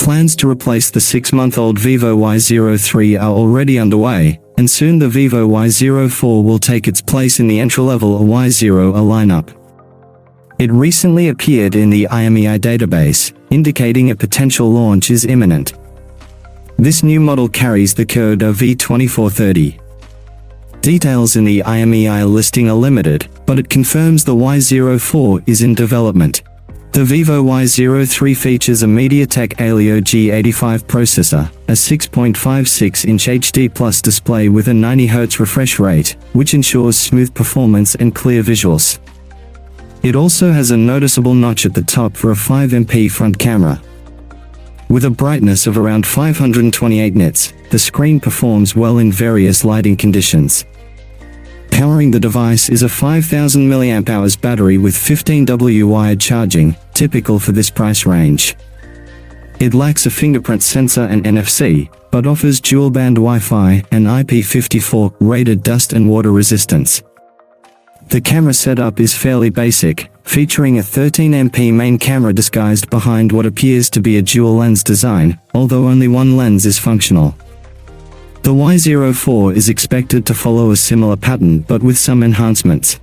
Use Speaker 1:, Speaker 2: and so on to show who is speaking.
Speaker 1: Plans to replace the 6-month-old Vivo Y03 are already underway, and soon the Vivo Y04 will take its place in the entry-level Y0 lineup. It recently appeared in the IMEI database, indicating a potential launch is imminent. This new model carries the code V2430. Details in the IMEI listing are limited, but it confirms the Y04 is in development. The Vivo Y03 features a MediaTek Helio G85 processor, a 6.56-inch HD Plus display with a 90Hz refresh rate, which ensures smooth performance and clear visuals. It also has a noticeable notch at the top for a 5MP front camera. With a brightness of around 528 nits, the screen performs well in various lighting conditions. Powering the device is a 5000 mAh battery with 15W wired charging, typical for this price range. It lacks a fingerprint sensor and NFC, but offers dual-band Wi-Fi and IP54 rated dust and water resistance. The camera setup is fairly basic, featuring a 13MP main camera disguised behind what appears to be a dual-lens design, although only one lens is functional. The Y04 is expected to follow a similar pattern but with some enhancements.